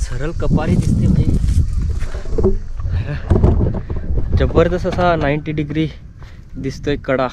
सरळ कपारी दिसते भाई, जबरदस्त असा 90 डिग्री दिसतोय कडा।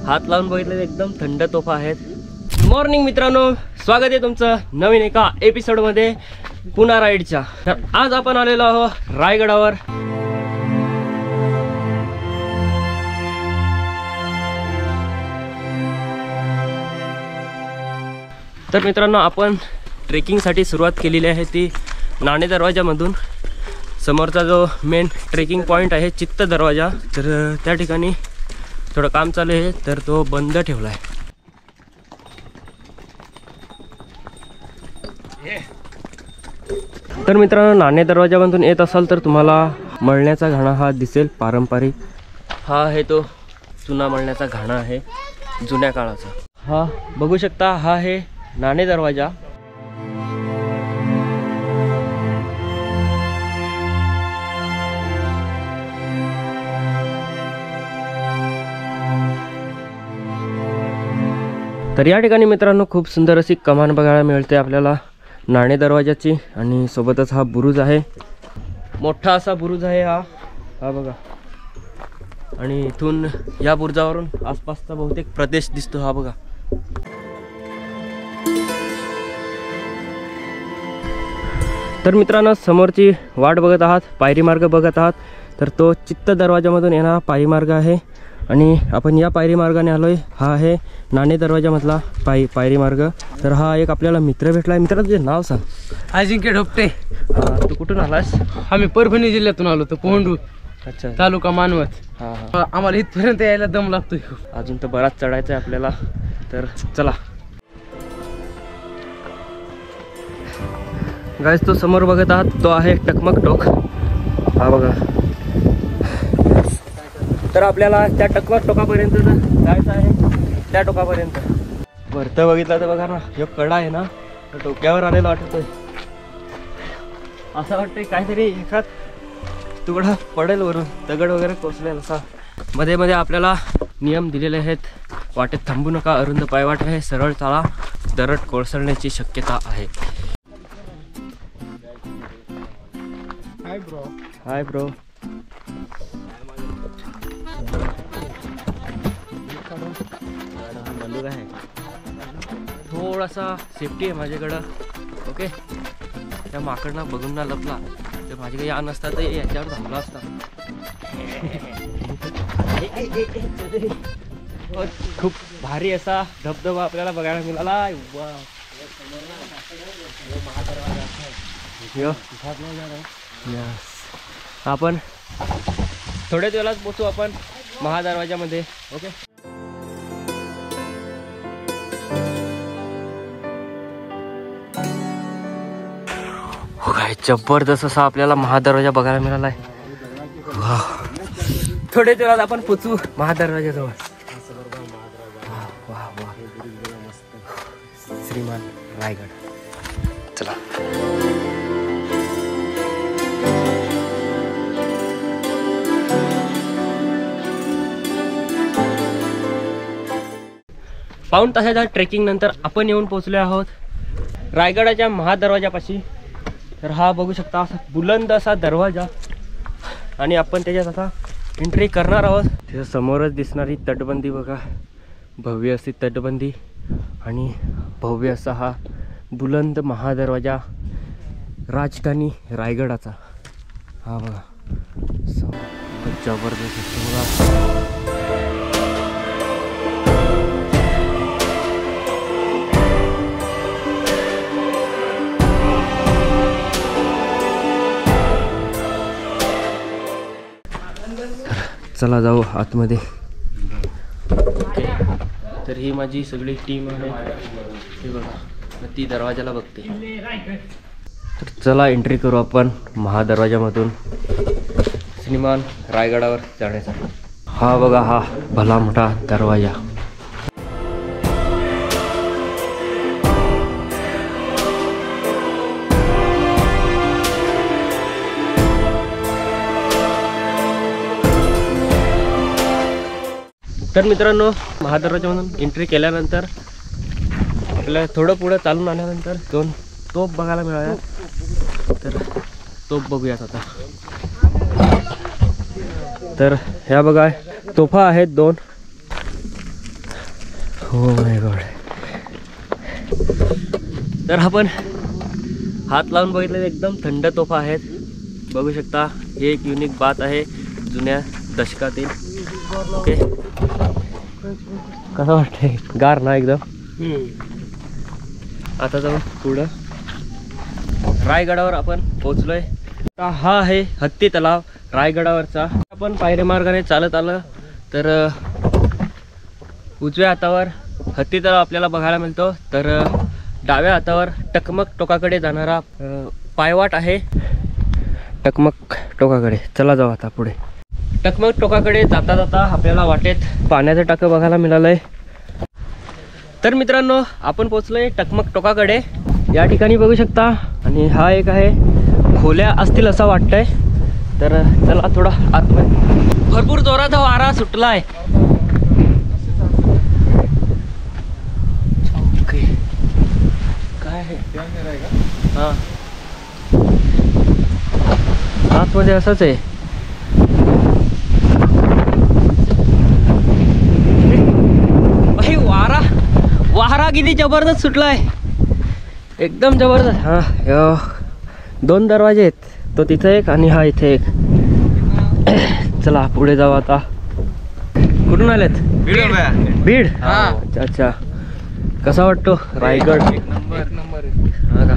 हात लावून बघितलं एकदम थंड तोफा आहेत। मॉर्निंग मित्रांनो, स्वागत आहे तुमचं नवीन एका एपिसोडमध्ये पुन्हा राईडच्या। तर आज आपण आलेलो आहोत रायगडावर। तर मित्रांनो, आपण ट्रेकिंगसाठी सुरुवात केलेली आहे ती नाणे दरवाजामधून। समोरचा जो मेन ट्रेकिंग पॉईंट आहे चित्त दरवाजा, तर त्या ठिकाणी थोडं काम चालू आहे, तर तो बंद ठेवला आहे। तर मित्रांनो, नाणे दरवाजामधून येत असाल तर तुम्हाला मळण्याचा घाणा हा दिसेल पारंपरिक। हा आहे तो जुना मळण्याचा घाणा आहे, जुन्या काळाचा। हा बघू शकता, हा आहे नाणे दरवाजा। तर या ठिकाणी मित्रांनो खूप सुंदर अशी कमान बघायला मिळते आपल्याला नाणे दरवाजाची, आणि सोबतच हा बुरुज आहे, मोठा असा बुरुज आहे हा बघा। आणि इथून या बुरुजावरून आसपासचा बहुतेक प्रदेश दिसतो, हा बघा। तर मित्रांनो, समोरची वाट बघत आहात, पायरी मार्ग बघत आहात, तर तो चित्त दरवाजामधून येणारा पायरी मार्ग आहे। आणि आपण या पायरी मार्गाने आलोय, हा आहे नाणे दरवाजामधला पायरी मार्ग। तर हा एक आपल्याला मित्र भेटला। मित्र तुझे नाव सांग? अजिंक्य ढोपटे। तू कुठून आलास? आम्ही परभणी जिल्ह्यातून आलो तो पोंडू, अच्छा, तालुका मानवत। हा आम्हाला इथपर्यंत यायला दम लागतोय, अजून तर बराच चढायचं आहे आपल्याला, तर चला। गाइस, तो समोर बघत आहात तो आहे टकमक टोक, हा बघा। तर आपल्याला त्या टकमक टोकापर्यंत जायचं आहे, त्या टोकापर्यंत। वरतं बघितलं तर बघा ना, जो कडा आहे ना, तो डोक्यावर आलेला वाटतोय। असं वाटतंय काहीतरी एखाद तुकडा पडेल वरून, दगड वगैरे कोसलेल असा। मध्ये मध्ये आपल्याला नियम दिलेले आहेत, वाटेत थांबू नका, अरुंद पायवाट आहे, सरळ चाला, दरड कोसळण्याची शक्यता आहे। Hi bro. बंदूक आहे, थोडासा सेफ्टी आहे माझ्याकडं, ओके। त्या माकडनं बघून ना लपला तर माझी काही आण असता तर याच्यावर थांबला असता। खूप भारी असा धबधबा आपल्याला बघायला मिळाला। आपण थोड्याच वेळात पोचू आपण महादरवाजामध्ये, ओके। हो काय, जबरदस्त असा आपल्याला महादरवाजा बघायला मिळाला आहे। थोड्याच वेळात आपण पोचू महादरवाजाजवळ। वाह वाह, श्रीमान रायगड, चला। पाऊण तासाच्या ट्रेकिंग नंतर आपण येऊन पोहोचलो आहोत रायगडाच्या महादरवाजापाशी। तर हा बघू शकता असा बुलंद असा दरवाजा, आणि आपण त्याच्यात आता एंट्री करणार आहोत। त्याच्या समोरच दिसणारी तटबंदी बघा, भव्य अशी तटबंदी, आणि भव्य असा हा बुलंद महादरवाजा राजधानी रायगडाचा, हा बघा। जबरदस्त बघा। चला जाऊ आतमध्ये। तर ही माझी सगळी टीम आहे, हे बघा, ती दरवाजाला बघते। तर चला एंट्री करू आपण महादरवाजामधून। रचनीमान रायगडावर चढण्यासाठी. हा बघा हा भला मोठा दरवाजा. तर मित्रांनो, महादरवाजामधून एंट्री केल्यानंतर आपल्याला थोडं पुढं चालून आल्यानंतर 2 तोफ बघायला मिळाल्या. तर तोफ बघूयात आता. तर ह्या बघा तोफा आहेत 2. हो माय गॉड. तर आपण हात लावून बघितलं तर एकदम थंड तोफा आहेत. बघू शकता, हे एक युनिक बात आहे जुन्या दशकातील. ओके, कसं वाटतंय? गार ना एकदम. आता जाऊन पुढं रायगडावर आपण पोचलोय. हा आहे हत्ती तलाव रायगडावरचा. आपण पायरी मार्गाने चालत आलं तर उजव्या हातावर हत्ती तलाव आपल्याला बघायला मिळतो. तर डाव्या हातावर टकमक टोकाकडे जाणारा पायवाट आहे. टकमक टोकाकडे चला जाऊ आता पुढे. टकमक टोकाकडे जाता जाता आपल्याला वाटेत पाण्याचं टाकं बघायला मिळालंय. तर मित्रांनो, आपण पोचलोय टकमक टोकाकडे. या ठिकाणी बघू शकता. आणि हा एक आहे, खोल्या असतील असं वाटतंय. तर चला थोडा आतमध्ये. भरपूर जोरात वारा सुटलाय. ओके, काय आहे? हा, आतमध्ये असंच आहे. वारा वारा किती जबरदस्त सुटलाय, एकदम जबरदस्त. हा, 2 दरवाजे आहेत. तो तिथे एक आणि हा इथे एक. चला पुढे जाऊ आता. कुठून आलेत? बीड. अच्छा अच्छा. कसा वाटतो रायगड? एक नंबर. हा का?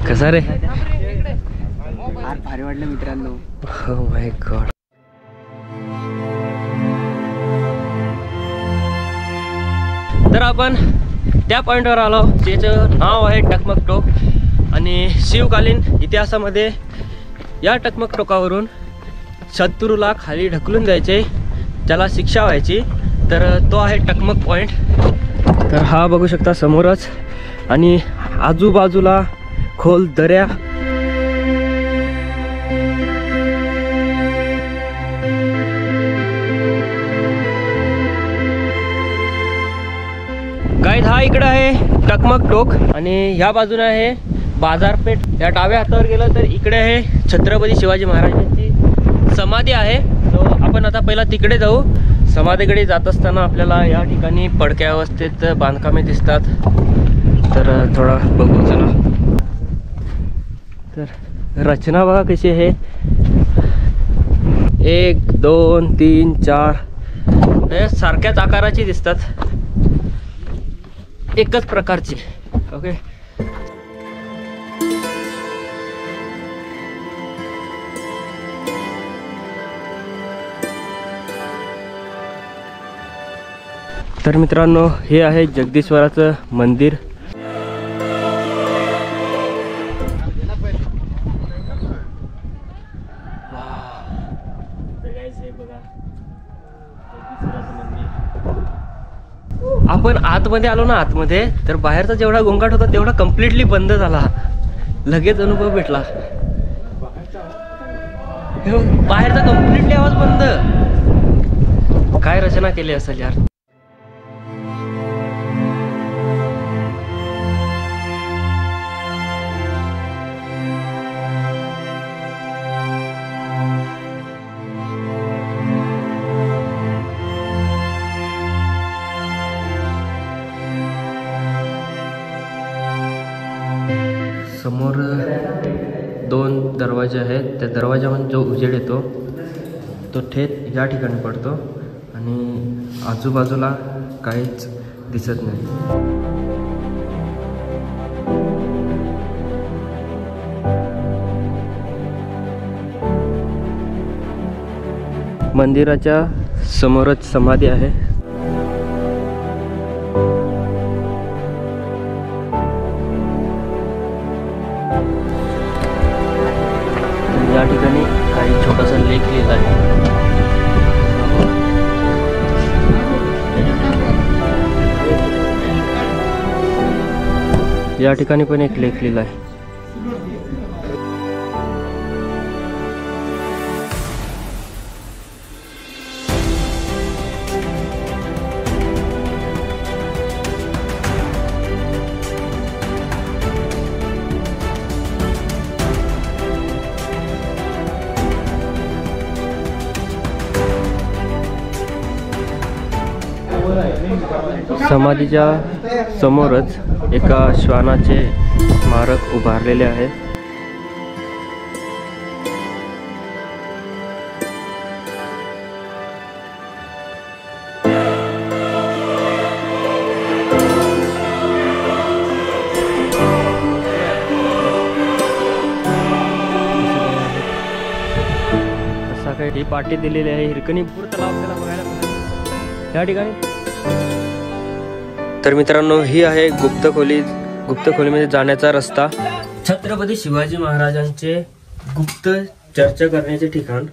कसा रे? भारी वाटलं मित्रांनो. Oh my God. तर आपण त्या पॉईंटवर आलो ज्याचं नाव आहे टकमक टोक. आणि शिवकालीन इतिहासामध्ये या टकमक टोकावरून शत्रूला खाली ढकलून द्यायचे, ज्याला शिक्षा व्हायची. तर तो आहे टकमक पॉईंट. तर हा बघू शकता समोरच. आणि आजूबाजूला खोल दऱ्या. गाईज, हा इकडं आहे टकमक टोक. आणि ह्या बाजूने आहे बाजारपेठ. या डाव्या हातावर गेलं तर इकडे आहे छत्रपती शिवाजी महाराजांची समाधी आहे. तो आपण आता पहिला तिकडे जाऊ. समाधीकडे जात असताना आपल्याला या ठिकाणी पडक्या अवस्थेत बांधकामे दिसतात. तर थोडा बघू चला. तर रचना बघा कशी आहे. 1 2 3 4 हे सारख्याच आकाराची दिसतात, एकच प्रकारची. ओके, तर मित्रांनो, हे आहे जगदीश्वराचं मंदिर. आपण आतमध्ये आलो ना, आतमध्ये तर बाहेरचा जेवढा गोंगाट होता तेवढा कम्प्लिटली बंद झाला. लगेच अनुभव भेटला. बाहेरचा कम्प्लिटली आवाज बंद. काय रचना केली असेल यार. समोर 2 दरवाजे आहेत. त्या दरवाजामध्ये जो उजेड येतो तो थेट या ठिकाणी पडतो आणि आजूबाजूला काहीच दिसत नाही. मंदिराच्या समोरच समाधी आहे. या ठिकाणी काही छोटासा लेख लिहिला आहे. या ठिकाणी पण एक लेख लिहिला आहे. समाधीच्या समोरच एका श्वानाचे स्मारक उभारलेले आहे. असा काही ही पाटी दिलेली आहे. हिरकणीपूर तलाव आपल्याला बघायला मिळाला या ठिकाणी. तर मित्रांनो, ही आहे गुप्तखोलीमध्ये जाण्याचा रस्ता. छत्रपती शिवाजी महाराजांचे गुप्त चर्चा करण्याचे ठिकाण.